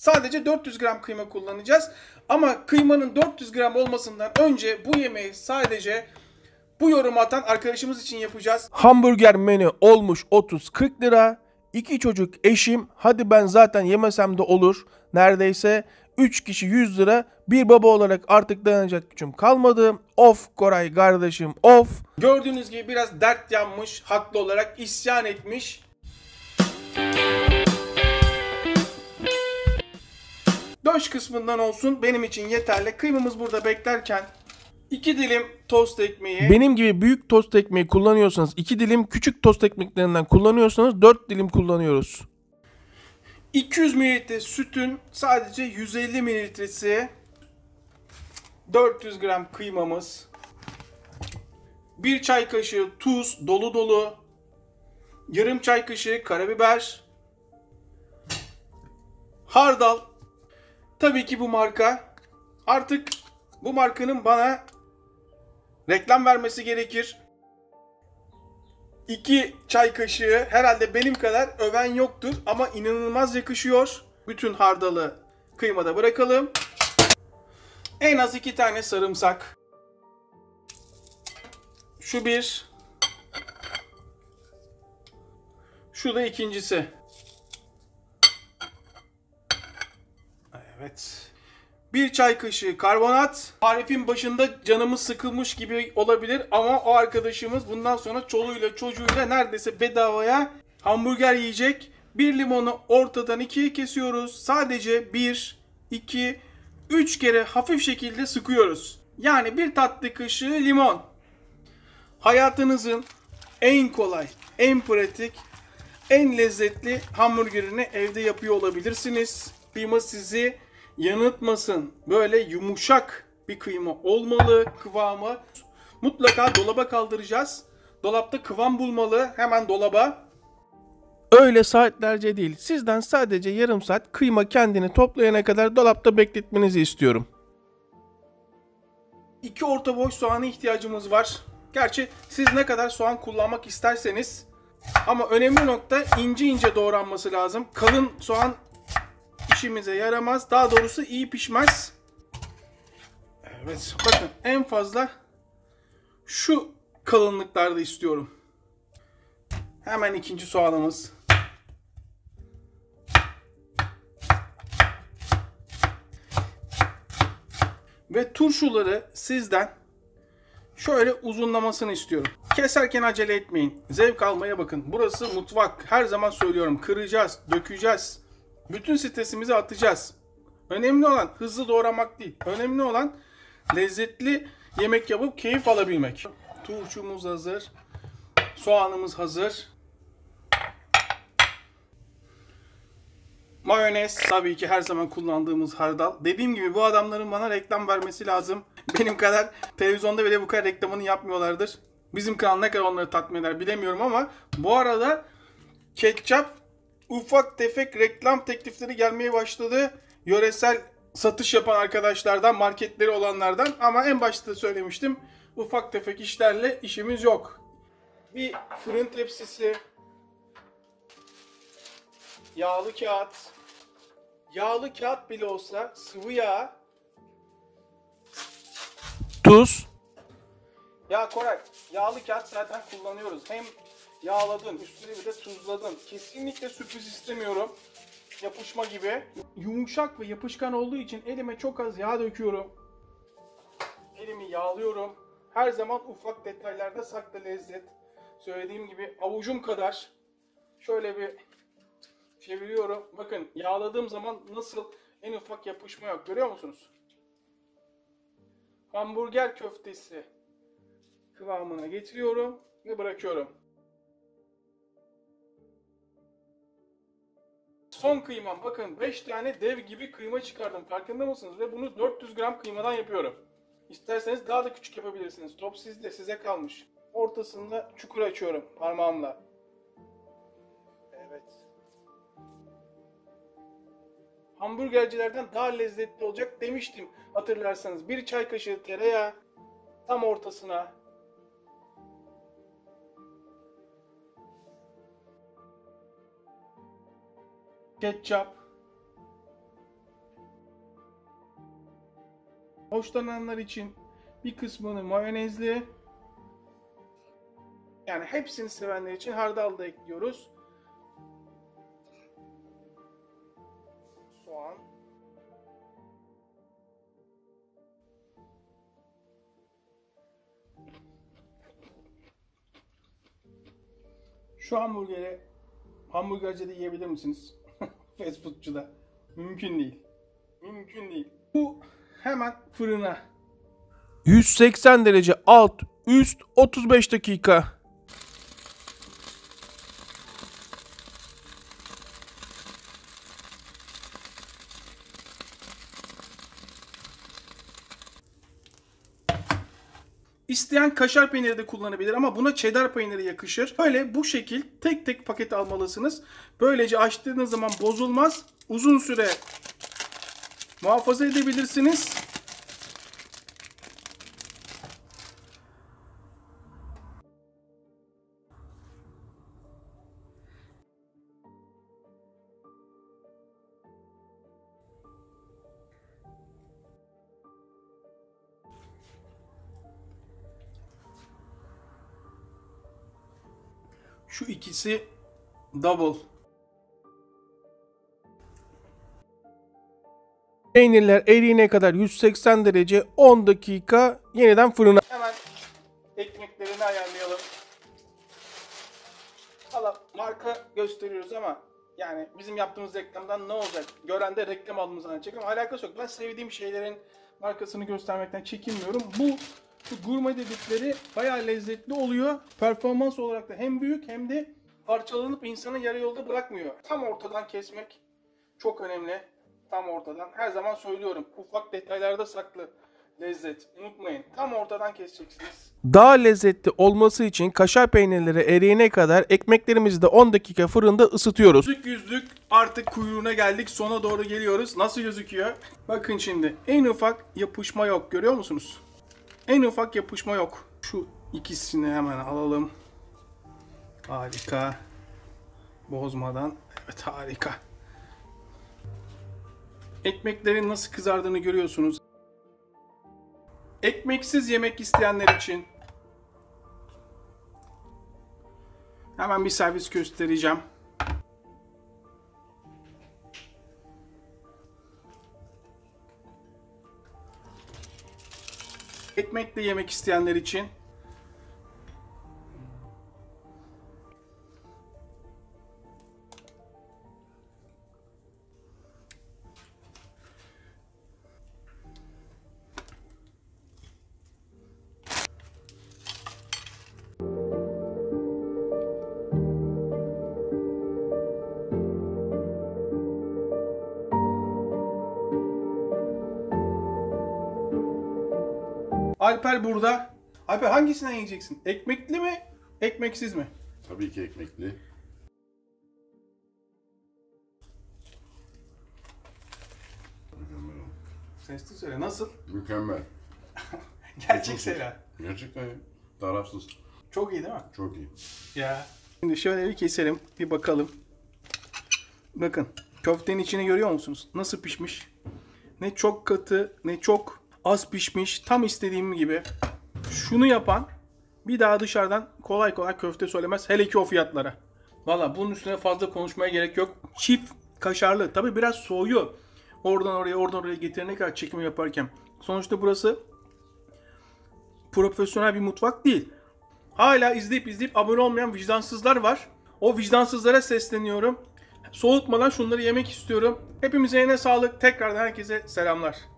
Sadece 400 gram kıyma kullanacağız. Ama kıymanın 400 gram olmasından önce bu yemeği sadece bu yorumu atan arkadaşımız için yapacağız. Hamburger menü olmuş 30-40 lira. 2 çocuk eşim, hadi ben zaten yemesem de olur. Neredeyse 3 kişi 100 lira. Bir baba olarak artık dayanacak gücüm kalmadı. Of Koray kardeşim of. Gördüğünüz gibi biraz dert yanmış. Haklı olarak isyan etmiş. Döş kısmından olsun benim için yeterli. Kıymamız burada beklerken 2 dilim tost ekmeği. Benim gibi büyük tost ekmeği kullanıyorsanız 2 dilim, küçük tost ekmeklerinden kullanıyorsanız 4 dilim kullanıyoruz. 200 ml sütün sadece 150 mililitresi, 400 gram kıymamız, 1 çay kaşığı tuz dolu dolu, yarım çay kaşığı karabiber, hardal. Tabii ki bu marka. Artık bu markanın bana reklam vermesi gerekir. 2 çay kaşığı, herhalde benim kadar öven yoktur ama inanılmaz yakışıyor. Bütün hardalı kıymada bırakalım. En az 2 tane sarımsak. Şu bir. Şu da ikincisi. Evet. 1 çay kaşığı karbonat. Tarifin başında canımız sıkılmış gibi olabilir ama o arkadaşımız bundan sonra çoluğuyla çocuğuyla neredeyse bedavaya hamburger yiyecek. 1 limonu ortadan 2'ye kesiyoruz. Sadece 1, 2, 3 kere hafif şekilde sıkıyoruz. Yani 1 tatlı kaşığı limon. Hayatınızın en kolay, en pratik, en lezzetli hamburgerini evde yapıyor olabilirsiniz. Kıyma sizi yanıltmasın. Böyle yumuşak bir kıyma olmalı kıvamı. Mutlaka dolaba kaldıracağız. Dolapta kıvam bulmalı. Hemen dolaba. Öyle saatlerce değil. Sizden sadece yarım saat kıyma kendini toplayana kadar dolapta bekletmenizi istiyorum. 2 orta boy soğana ihtiyacımız var. Gerçi siz ne kadar soğan kullanmak isterseniz, ama önemli nokta ince ince doğranması lazım. Kalın soğan işimize yaramaz. Daha doğrusu iyi pişmez. Evet, bakın en fazla şu kalınlıklarda istiyorum. Hemen ikinci soğanımız. Ve turşuları sizden şöyle uzunlamasını istiyorum. Keserken acele etmeyin. Zevk almaya bakın. Burası mutfak. Her zaman söylüyorum. Kıracağız, dökeceğiz. Bütün stresimizi atacağız. Önemli olan hızlı doğramak değil. Önemli olan lezzetli yemek yapıp keyif alabilmek. Turşumuz hazır. Soğanımız hazır. Mayonez tabii ki her zaman kullandığımız hardal. Dediğim gibi bu adamların bana reklam vermesi lazım. Benim kadar televizyonda bile bu kadar reklamını yapmıyorlardır. Bizim kanal ne kadar onları tatmin eder bilemiyorum ama bu arada ketçap ufak tefek reklam teklifleri gelmeye başladı. Yöresel satış yapan arkadaşlardan, marketleri olanlardan, ama en başta da söylemiştim. Ufak tefek işlerle işimiz yok. Bir fırın tepsisi, yağlı kağıt, yağlı kağıt bile olsa sıvı yağ, tuz. Ya Koray, yağlı kağıt zaten kullanıyoruz. Hem yağladın, üstüne bir de tuzladın. Kesinlikle sürpriz istemiyorum. Yapışma gibi. Yumuşak ve yapışkan olduğu için elime çok az yağ döküyorum. Elimi yağlıyorum. Her zaman ufak detaylarda saklı lezzet. Söylediğim gibi avucum kadar. Şöyle bir çeviriyorum. Bakın yağladığım zaman nasıl en ufak yapışma yok. Görüyor musunuz? Hamburger köftesi kıvamına getiriyorum ve bırakıyorum. Son kıymam. Bakın 5 tane dev gibi kıyma çıkardım. Farkında mısınız? Ve bunu 400 gram kıymadan yapıyorum. İsterseniz daha da küçük yapabilirsiniz. Top sizde, size kalmış. Ortasında çukur açıyorum parmağımla. Evet. Hamburgercilerden daha lezzetli olacak demiştim hatırlarsanız. 1 çay kaşığı tereyağı tam ortasına. Ketçap. Hoşlananlar için bir kısmını mayonezli. Yani hepsini sevenler için hardal da ekliyoruz. Soğan. Şu hamburgeri hamburgercide yiyebilir misiniz? Fast foodçuda. Mümkün değil. Mümkün değil. Bu hemen fırına. 180 derece alt üst 35 dakika. İsteyen kaşar peyniri de kullanabilir ama buna cheddar peyniri yakışır. Böyle bu şekil tek tek paket almalısınız. Böylece açtığınız zaman bozulmaz. Uzun süre muhafaza edebilirsiniz. Şu ikisi double. Peynirler eriyene kadar 180 derece 10 dakika yeniden fırına. Hemen ekmeklerini ayarlayalım. Valla marka gösteriyoruz ama yani bizim yaptığımız reklamdan ne olacak? Gören de reklam aldığımız zannedecek ama alakası yok. Ben sevdiğim şeylerin markasını göstermekten çekinmiyorum. Bu gurme dedikleri bayağı lezzetli oluyor. Performans olarak da hem büyük hem de parçalanıp insanı yarı yolda bırakmıyor. Tam ortadan kesmek çok önemli. Tam ortadan. Her zaman söylüyorum. Ufak detaylarda saklı lezzet. Unutmayın. Tam ortadan keseceksiniz. Daha lezzetli olması için kaşar peynirleri eriyene kadar ekmeklerimizi de 10 dakika fırında ısıtıyoruz. Yüzlük artık kuyruğuna geldik. Sona doğru geliyoruz. Nasıl gözüküyor? Bakın şimdi. En ufak yapışma yok. Görüyor musunuz? En ufak yapışma yok. Şu ikisini hemen alalım. Harika. Bozmadan. Evet, harika. Ekmeklerin nasıl kızardığını görüyorsunuz. Ekmeksiz yemek isteyenler için hemen bir servis göstereceğim. Ekmekle yemek isteyenler için Alper burada. Alper hangisinden yiyeceksin? Ekmekli mi? Ekmeksiz mi? Tabii ki ekmekli. Mükemmel oldu. Sesli söyle. Nasıl? Mükemmel. Gerçek söyle. Gerçekten tarafsız. Çok iyi değil mi? Çok iyi. Ya. Şimdi şöyle bir keselim. Bir bakalım. Bakın. Köftenin içini görüyor musunuz? Nasıl pişmiş? Ne çok katı ne çok az pişmiş. Tam istediğim gibi. Şunu yapan bir daha dışarıdan kolay kolay köfte söylemez. Hele ki o fiyatlara. Valla bunun üstüne fazla konuşmaya gerek yok. Çift kaşarlı. Tabi biraz soğuyor. Oradan oraya getirene kadar çekim yaparken. Sonuçta burası profesyonel bir mutfak değil. Hala izleyip abone olmayan vicdansızlar var. O vicdansızlara sesleniyorum. Soğutmadan şunları yemek istiyorum. Hepimize yine sağlık. Tekrardan herkese selamlar.